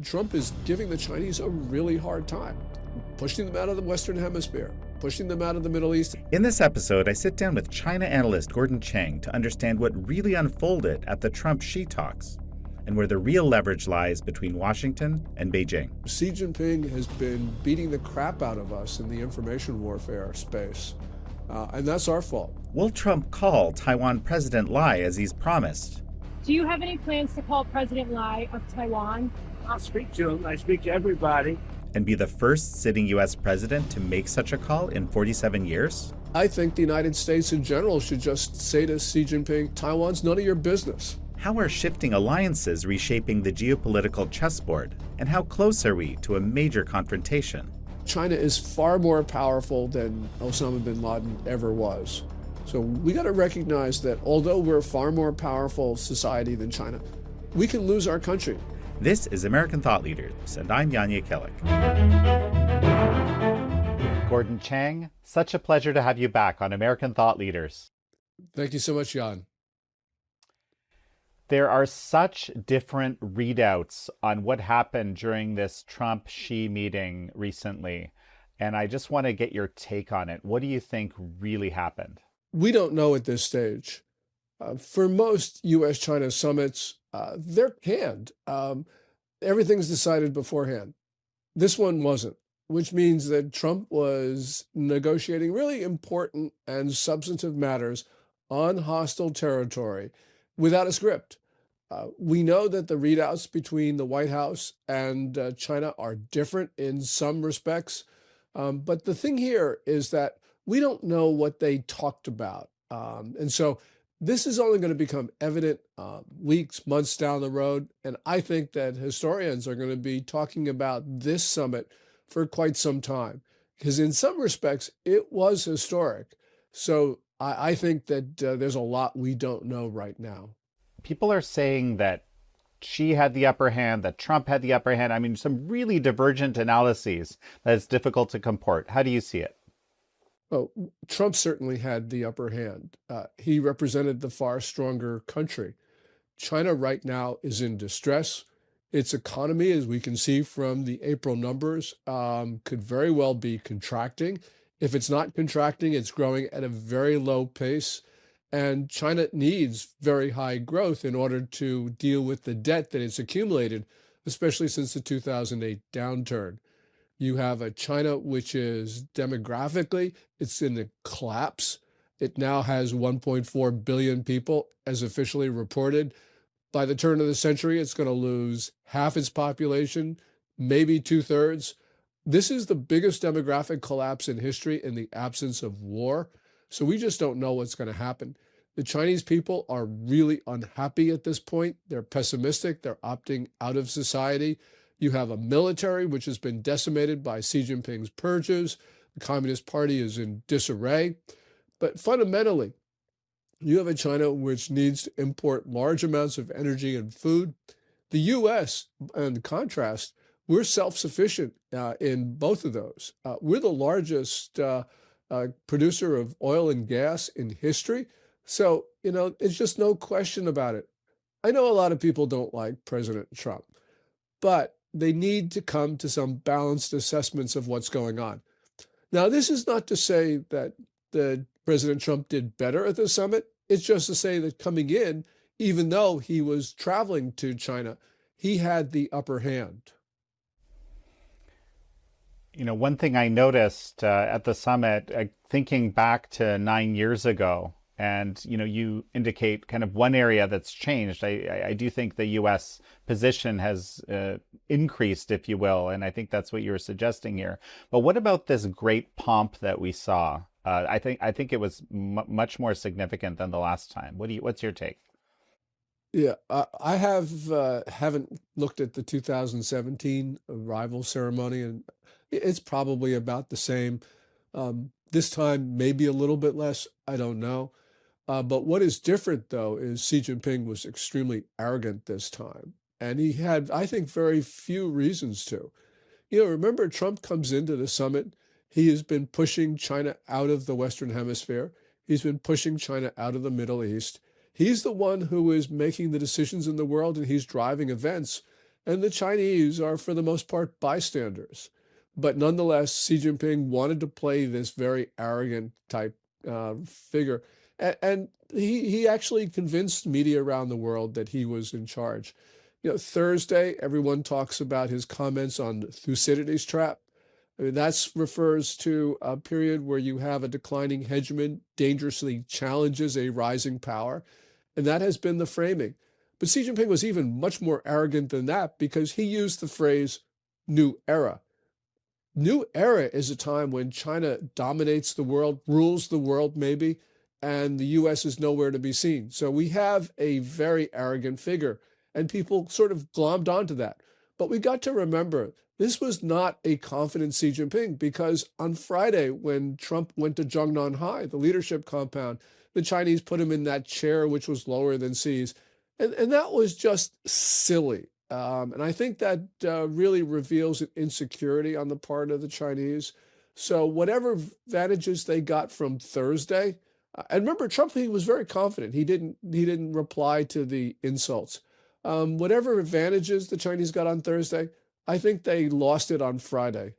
Trump is giving the Chinese a really hard time, pushing them out of the Western Hemisphere, pushing them out of the Middle East. In this episode, I sit down with China analyst Gordon Chang to understand what really unfolded at the Trump-Xi talks and where the real leverage lies between Washington and Beijing. Xi Jinping has been beating the crap out of us in the information warfare space, and that's our fault. Will Trump call Taiwan President Lai as he's promised? Do you have any plans to call President Lai of Taiwan? I'll speak to him. I speak to everybody. And be the first sitting U.S. president to make such a call in 47 years? I think the United States in general should just say to Xi Jinping, Taiwan's none of your business. How are shifting alliances reshaping the geopolitical chessboard? And how close are we to a major confrontation? China is far more powerful than Osama bin Laden ever was. So we got to recognize that although we're a far more powerful society than China, we can lose our country. This is American Thought Leaders, and I'm Yanya Kellick. Gordon Chang, such a pleasure to have you back on American Thought Leaders. Thank you so much, Jan. There are such different readouts on what happened during this Trump-Xi meeting recently, and I just want to get your take on it. What do you think really happened? We don't know at this stage. For most U.S.-China summits, they're canned. Everything's decided beforehand. This one wasn't, which means that Trump was negotiating really important and substantive matters on hostile territory without a script. We know that the readouts between the White House and China are different in some respects. But the thing here is that we don't know what they talked about. And so this is only going to become evident weeks, months down the road. And I think that historians are going to be talking about this summit for quite some time, because in some respects, it was historic. So I think that there's a lot we don't know right now. People are saying that Xi had the upper hand, that Trump had the upper hand. I mean, some really divergent analyses that it's difficult to comport. How do you see it? Oh, Trump certainly had the upper hand. He represented the far stronger country. China right now is in distress. Its economy, as we can see from the April numbers, could very well be contracting. If it's not contracting, it's growing at a very low pace. And China needs very high growth in order to deal with the debt that it's accumulated, especially since the 2008 downturn. You have a China which is demographically, it's in a collapse. It now has 1.4 billion people as officially reported. By the turn of the century, it's going to lose half its population, maybe 2/3. This is the biggest demographic collapse in history in the absence of war. So we just don't know what's going to happen. The Chinese people are really unhappy at this point. They're pessimistic. They're opting out of society. You have a military which has been decimated by Xi Jinping's purges. The Communist Party is in disarray. But fundamentally, you have a China which needs to import large amounts of energy and food. The U.S., in contrast, we're self-sufficient in both of those. We're the largest producer of oil and gas in history. So, it's just no question about it. I know a lot of people don't like President Trump, but they need to come to some balanced assessments of what's going on. Now, this is not to say that President Trump did better at the summit. It's just to say that coming in, even though he was traveling to China, he had the upper hand. One thing I noticed at the summit, thinking back to 9 years ago, and, you indicate kind of one area that's changed. I do think the U.S. position has increased, if you will, and I think that's what you were suggesting here. But what about this great pomp that we saw? I think it was much more significant than the last time. What's your take? Yeah, I haven't looked at the 2017 arrival ceremony, and it's probably about the same. This time, maybe a little bit less. I don't know. But what is different, though, is Xi Jinping was extremely arrogant this time. And he had, I think, very few reasons to. Remember, Trump comes into the summit. He has been pushing China out of the Western Hemisphere. He's been pushing China out of the Middle East. He's the one who is making the decisions in the world, and he's driving events. and the Chinese are, for the most part, bystanders. But nonetheless, Xi Jinping wanted to play this very arrogant type figure. And he actually convinced media around the world that he was in charge. Thursday, everyone talks about his comments on Thucydides' trap. I mean, that refers to a period where you have a declining hegemon dangerously challenges a rising power. And that has been the framing. But Xi Jinping was even much more arrogant than that because he used the phrase new era. New era is a time when China dominates the world, rules the world maybe, and the US is nowhere to be seen. So we have a very arrogant figure, and people sort of glommed onto that. But we got to remember, this was not a confident Xi Jinping, because on Friday, when Trump went to Zhongnan High, the leadership compound, the Chinese put him in that chair, which was lower than Xi's. And that was just silly. And I think that really reveals an insecurity on the part of the Chinese. So whatever advantages they got from Thursday, and remember, Trump, he was very confident. He didn't reply to the insults. Whatever advantages the Chinese got on Thursday, I think they lost it on Friday.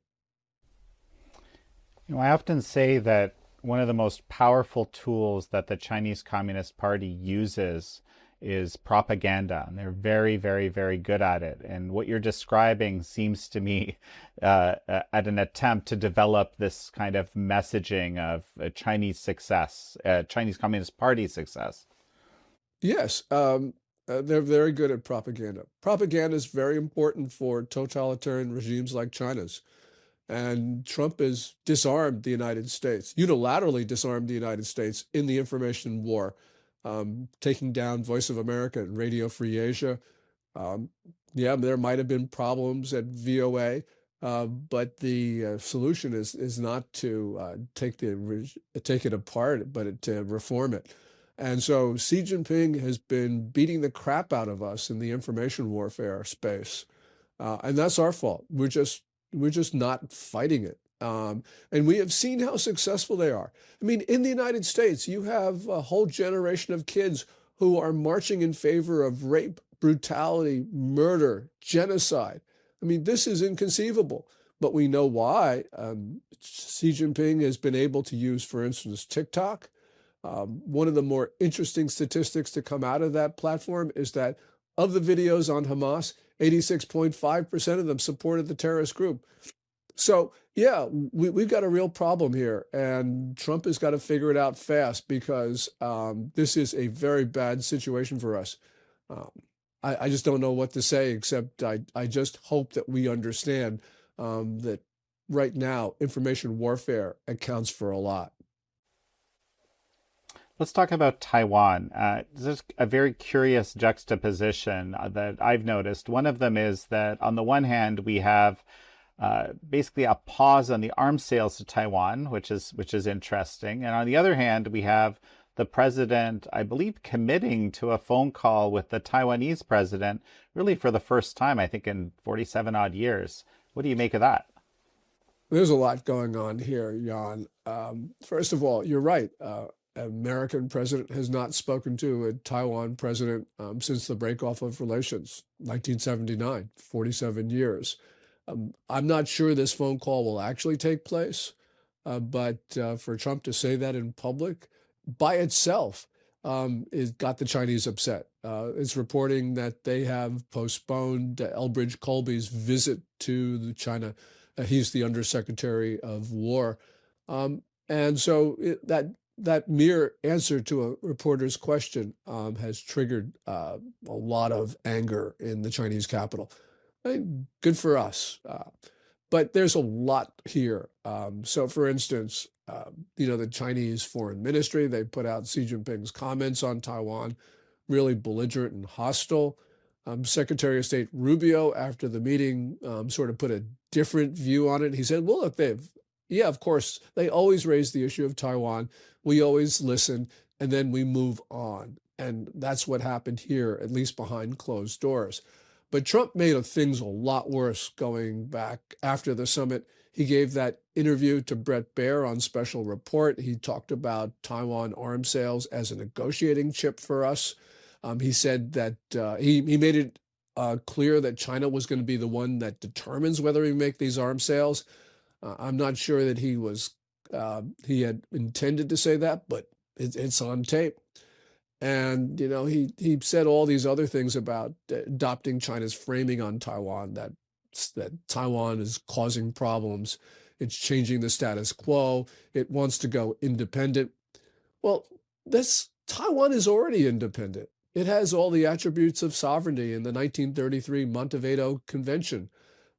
I often say that one of the most powerful tools that the Chinese Communist Party uses is propaganda, and they're very, very, very good at it. And what you're describing seems to me at an attempt to develop this kind of messaging of Chinese success, Chinese Communist Party success. Yes, they're very good at propaganda. Propaganda is very important for totalitarian regimes like China's. And Trump has disarmed the United States, unilaterally disarmed the United States in the information war. Taking down Voice of America and Radio Free Asia. Yeah, there might have been problems at VOA, but the solution is not to take it apart, but to reform it. And so Xi Jinping has been beating the crap out of us in the information warfare space, and that's our fault. We're just not fighting it. And we have seen how successful they are. I mean, in the United States, you have a whole generation of kids who are marching in favor of rape, brutality, murder, genocide. I mean, this is inconceivable, but we know why. Xi Jinping has been able to use, for instance, TikTok. One of the more interesting statistics to come out of that platform is that of the videos on Hamas, 86.5% of them supported the terrorist group. So, yeah, we've got a real problem here, and Trump has got to figure it out fast, because this is a very bad situation for us. I just don't know what to say, except I just hope that we understand that right now information warfare accounts for a lot. Let's talk about Taiwan. There's a very curious juxtaposition that I've noticed. One of them is that on the one hand, we have basically a pause on the arms sales to Taiwan, which is interesting. And on the other hand, we have the president, I believe, committing to a phone call with the Taiwanese president, really for the first time, I think, in 47 odd years. What do you make of that? There's a lot going on here, Jan. First of all, you're right. American president has not spoken to a Taiwan president since the break-off of relations, 1979, 47 years. I'm not sure this phone call will actually take place, but for Trump to say that in public by itself, it got the Chinese upset. It's reporting that they have postponed Elbridge Colby's visit to China. He's the Undersecretary of War. And so that mere answer to a reporter's question has triggered a lot of anger in the Chinese capital. Good for us. But there's a lot here. So, for instance, the Chinese Foreign Ministry, they put out Xi Jinping's comments on Taiwan, really belligerent and hostile. Secretary of State Rubio, after the meeting, sort of put a different view on it. He said, well, look, of course, they always raise the issue of Taiwan. We always listen, and then we move on. And that's what happened here, at least behind closed doors. But Trump made things a lot worse going back after the summit. He gave that interview to Bret Baier on Special Report. He talked about Taiwan arms sales as a negotiating chip for us. He said that he made it clear that China was going to be the one that determines whether we make these arms sales. I'm not sure that he had intended to say that, but it's on tape. And, he said all these other things about adopting China's framing on Taiwan, that Taiwan is causing problems. It's changing the status quo. It wants to go independent. Well, Taiwan is already independent. It has all the attributes of sovereignty in the 1933 Montevideo Convention.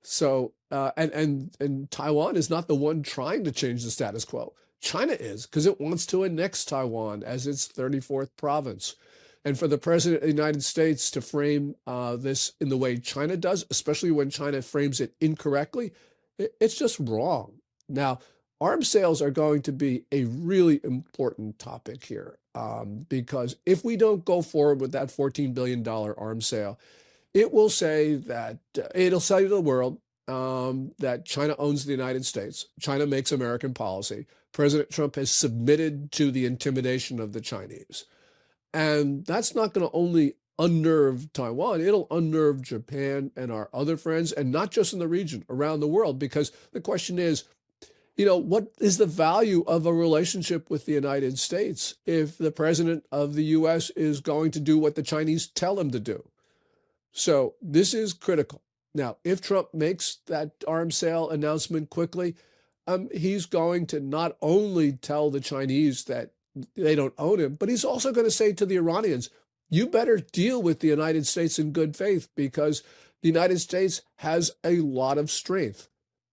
So, and Taiwan is not the one trying to change the status quo. China is, because it wants to annex Taiwan as its 34th province. And for the president of the United States to frame this in the way China does, especially when China frames it incorrectly, it's just wrong. Now, arms sales are going to be a really important topic here, because if we don't go forward with that $14 billion arms sale, it will say that it'll say to the world that China owns the United States. China makes American policy. President Trump has submitted to the intimidation of the Chinese. And that's not going to only unnerve Taiwan, it'll unnerve Japan and our other friends, and not just in the region, around the world, because the question is, what is the value of a relationship with the United States if the president of the U.S. is going to do what the Chinese tell him to do? So this is critical. Now, if Trump makes that arms sale announcement quickly, he's going to not only tell the Chinese that they don't own him, but he's also going to say to the Iranians, you better deal with the United States in good faith, because the United States has a lot of strength.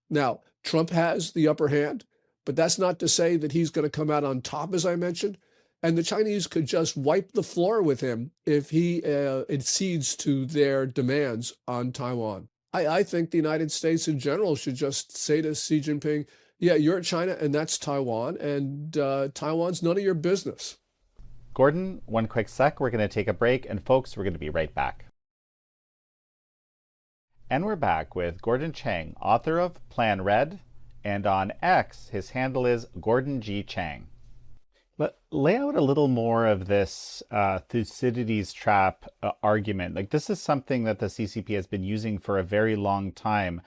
Now, Trump has the upper hand, but that's not to say that he's going to come out on top, as I mentioned. And the Chinese could just wipe the floor with him if he accedes to their demands on Taiwan. I think the United States in general should just say to Xi Jinping, yeah, you're China and that's Taiwan, and Taiwan's none of your business. Gordon, one quick sec. We're going to take a break, and folks, we're going to be right back. And we're back with Gordon Chang, author of Plan Red, and on X, his handle is Gordon G. Chang. But lay out a little more of this Thucydides trap argument. Like, this is something that the CCP has been using for a very long time.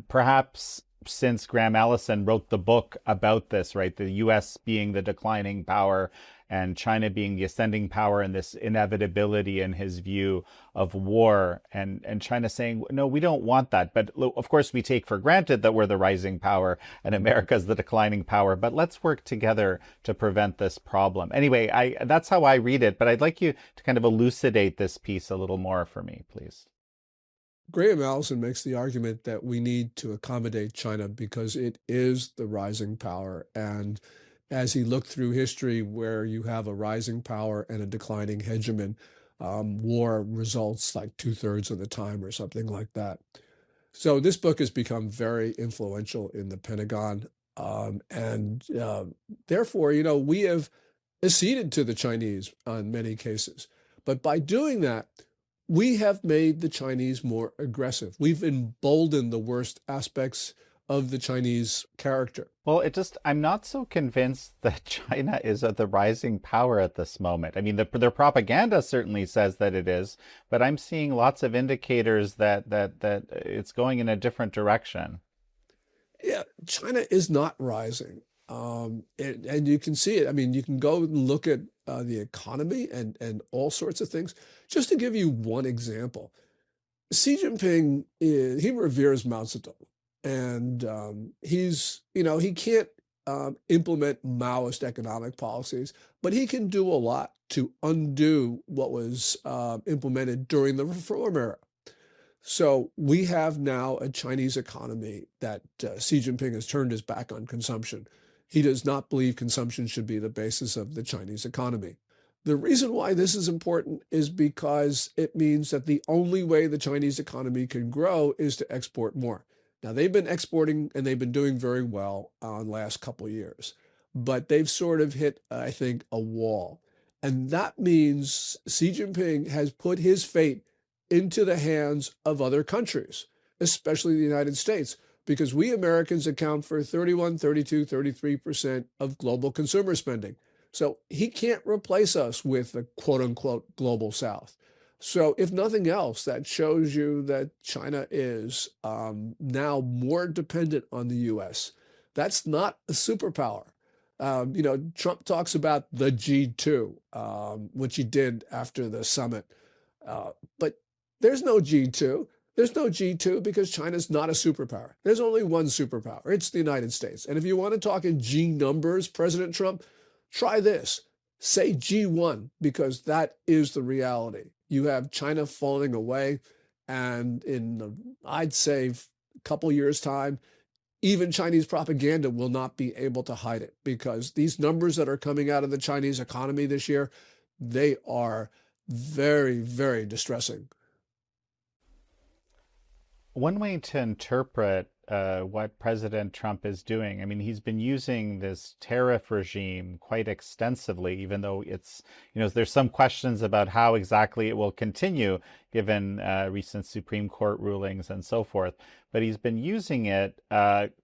Perhaps since Graham Allison wrote the book about this, right? The U.S. being the declining power and China being the ascending power, and this inevitability in his view of war, and China saying, no, we don't want that. But of course, we take for granted that we're the rising power and America's the declining power, but let's work together to prevent this problem. Anyway, that's how I read it, but I'd like you to kind of elucidate this piece a little more for me, please. Graham Allison makes the argument that we need to accommodate China because it is the rising power. And as he looked through history where you have a rising power and a declining hegemon, war results like 2/3 of the time or something like that. So this book has become very influential in the Pentagon. And therefore, we have acceded to the Chinese in many cases. But by doing that, we have made the Chinese more aggressive. We've emboldened the worst aspects of the Chinese character. Well, I'm not so convinced that China is the rising power at this moment. I mean, their propaganda certainly says that it is, but I'm seeing lots of indicators that it's going in a different direction. Yeah, China is not rising. And you can see it. I mean, you can go and look at the economy and all sorts of things. Just to give you one example, Xi Jinping, he reveres Mao Zedong. And he can't implement Maoist economic policies, but he can do a lot to undo what was implemented during the reform era. So we have now a Chinese economy that Xi Jinping has turned his back on consumption. He does not believe consumption should be the basis of the Chinese economy. The reason why this is important is because it means that the only way the Chinese economy can grow is to export more. Now, they've been exporting and they've been doing very well in the last couple of years, but they've sort of hit, I think, a wall. And that means Xi Jinping has put his fate into the hands of other countries, especially the United States, because we Americans account for 31, 32, 33% of global consumer spending. So he can't replace us with the quote unquote global South. So if nothing else, that shows you that China is now more dependent on the U.S. That's not a superpower. Trump talks about the G2, which he did after the summit. But there's no G2. There's no G2 because China's not a superpower. There's only one superpower. It's the United States. And if you want to talk in G numbers, President Trump, try this. Say G1, because that is the reality. You have China falling away, and I'd say, a couple years' time, even Chinese propaganda will not be able to hide it, because these numbers that are coming out of the Chinese economy this year, they are very, very distressing. One way to interpret what President Trump is doing, I mean, he's been using this tariff regime quite extensively, even though there's some questions about how exactly it will continue given recent Supreme Court rulings and so forth. But he's been using it.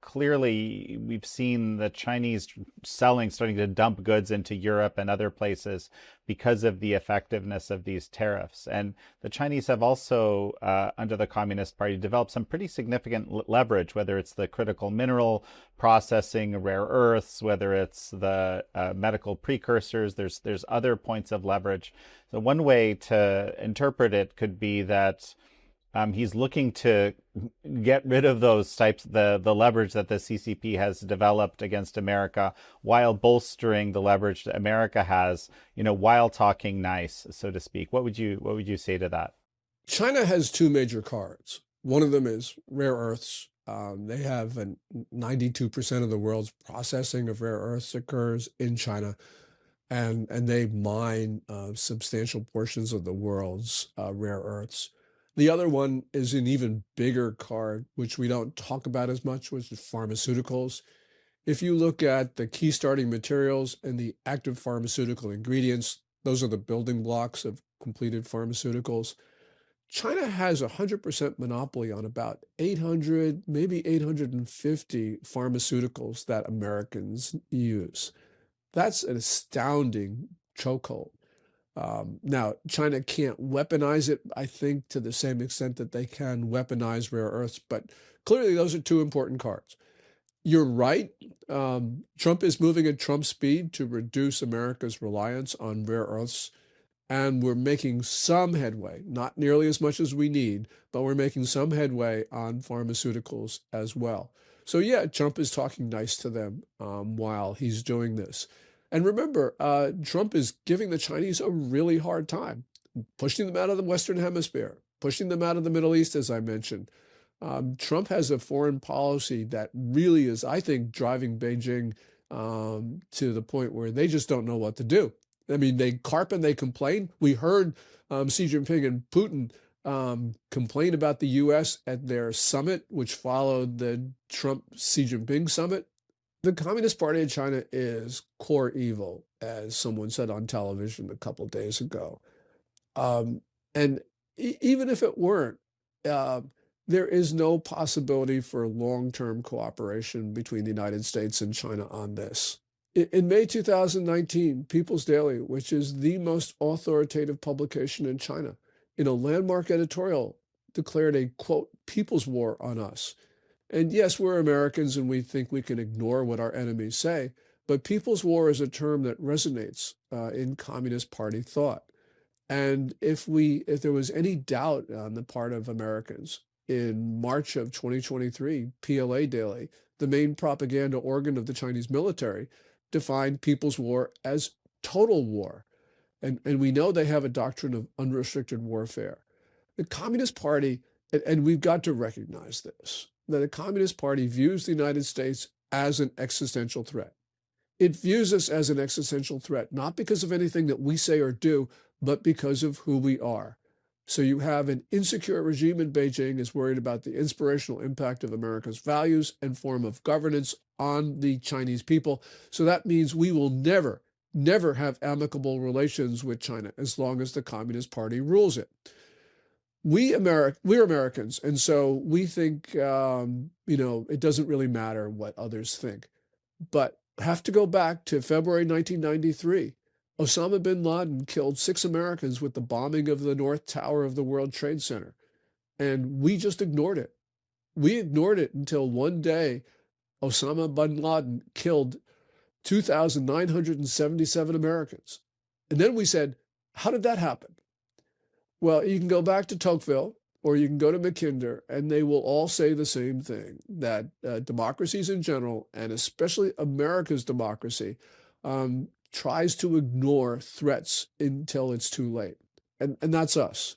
Clearly, we've seen the Chinese starting to dump goods into Europe and other places because of the effectiveness of these tariffs. And the Chinese have also, under the Communist Party, developed some pretty significant leverage, whether it's the critical mineral processing, rare earths, whether it's the medical precursors. There's other points of leverage. So one way to interpret it could be that he's looking to get rid of those types, the leverage that the CCP has developed against America, while bolstering the leverage that America has, while talking nice, so to speak. What would you say to that? China has two major cards. One of them is rare earths. They have 92% of the world's processing of rare earths occurs in China, and they mine substantial portions of the world's rare earths. The other one is an even bigger card, which we don't talk about as much, which is pharmaceuticals. If you look at the key starting materials and the active pharmaceutical ingredients, those are the building blocks of completed pharmaceuticals. China has 100% monopoly on about 800, maybe 850 pharmaceuticals that Americans use. That's an astounding chokehold. Now, China can't weaponize it, I think, to the same extent that they can weaponize rare earths, but clearly those are two important cards. You're right. Trump is moving at Trump speed to reduce America's reliance on rare earths, and we're making some headway, not nearly as much as we need, but we're making some headway on pharmaceuticals as well. So yeah, Trump is talking nice to them while he's doing this. And remember, Trump is giving the Chinese a really hard time, pushing them out of the Western Hemisphere, pushing them out of the Middle East, as I mentioned. Trump has a foreign policy that really is, I think, driving Beijing to the point where they just don't know what to do. I mean, they carp and they complain. We heard Xi Jinping and Putin complain about the U.S. at their summit, which followed the Trump-Xi Jinping summit. The Communist Party of China is core evil, as someone said on television a couple of days ago. And even if it weren't, there is no possibility for long-term cooperation between the United States and China on this. In May 2019, People's Daily, which is the most authoritative publication in China, in a landmark editorial, declared a, quote, people's war on us. And yes, we're Americans and we think we can ignore what our enemies say, but people's war is a term that resonates in Communist Party thought. And if there was any doubt on the part of Americans, in March of 2023, PLA Daily, the main propaganda organ of the Chinese military, defined people's war as total war. And we know they have a doctrine of unrestricted warfare. The Communist Party, and we've got to recognize this, that the Communist Party views the United States as an existential threat. It views us as an existential threat, not because of anything that we say or do, but because of who we are. So you have an insecure regime in Beijing is worried about the inspirational impact of America's values and form of governance on the Chinese people. So that means we will never, never have amicable relations with China as long as the Communist Party rules it. We're Americans, and so we think, it doesn't really matter what others think. But have to go back to February 1993, Osama bin Laden killed 6 Americans with the bombing of the North Tower of the World Trade Center. And we just ignored it. We ignored it until one day Osama bin Laden killed 2,977 Americans. And then we said, how did that happen? Well, you can go back to Tocqueville or you can go to Mackinder, and they will all say the same thing, that democracies in general, and especially America's democracy, tries to ignore threats until it's too late. And that's us.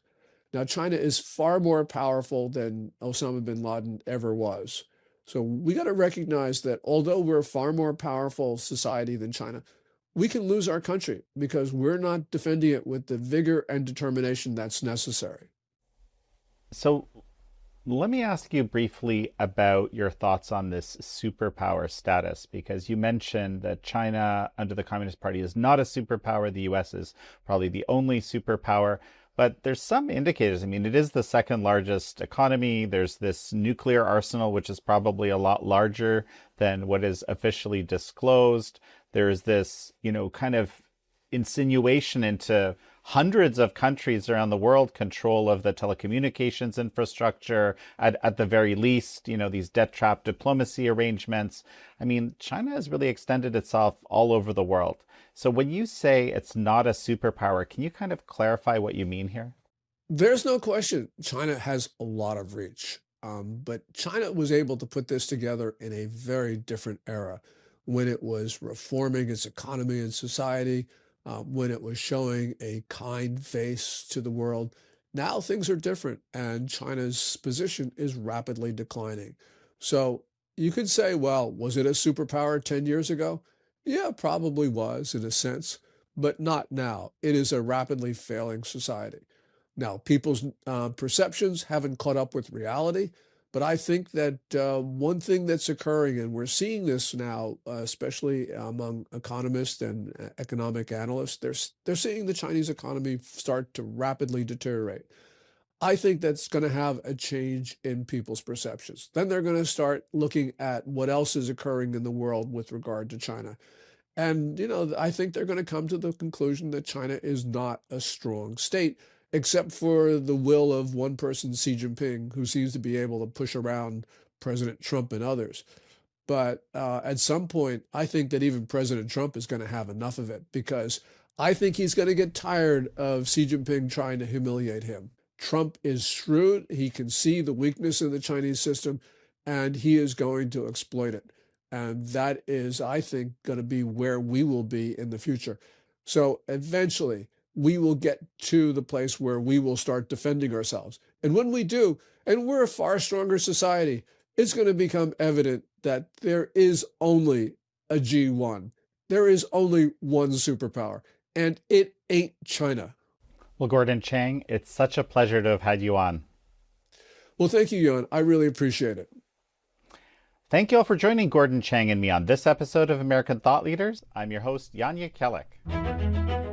Now, China is far more powerful than Osama bin Laden ever was. So we got to recognize that although we're a far more powerful society than China, we can lose our country because we're not defending it with the vigor and determination that's necessary. So let me ask you briefly about your thoughts on this superpower status, because you mentioned that China under the Communist Party is not a superpower. The US is probably the only superpower. But there's some indicators. I mean, it is the second largest economy. There's this nuclear arsenal, which is probably a lot larger than what is officially disclosed. There's this, kind of insinuation into hundreds of countries around the world control of the telecommunications infrastructure, at the very least, these debt trap diplomacy arrangements. I mean, China has really extended itself all over the world. So when you say it's not a superpower, can you kind of clarify what you mean here? There's no question China has a lot of reach, but China was able to put this together in a very different era when it was reforming its economy and society, when it was showing a kind face to the world. Now things are different, and China's position is rapidly declining. So you could say, well, was it a superpower 10 years ago? Yeah, probably was in a sense, but not now. It is a rapidly failing society. Now, people's perceptions haven't caught up with reality, but I think that one thing that's occurring, and we're seeing this now, especially among economists and economic analysts, they're seeing the Chinese economy start to rapidly deteriorate. I think that's going to have a change in people's perceptions. Then they're going to start looking at what else is occurring in the world with regard to China. And, I think they're going to come to the conclusion that China is not a strong state, except for the will of one person, Xi Jinping, who seems to be able to push around President Trump and others. But at some point, I think that even President Trump is going to have enough of it, because I think he's going to get tired of Xi Jinping trying to humiliate him. Trump is shrewd. He can see the weakness in the Chinese system, and he is going to exploit it. And that is, I think, going to be where we will be in the future. So eventually, we will get to the place where we will start defending ourselves. And when we do, and we're a far stronger society, it's going to become evident that there is only a G1. There is only one superpower, and it ain't China. Well, Gordon Chang, it's such a pleasure to have had you on. Well, thank you, Yon. I really appreciate it. Thank you all for joining Gordon Chang and me on this episode of American Thought Leaders. I'm your host, Yanya Kellick.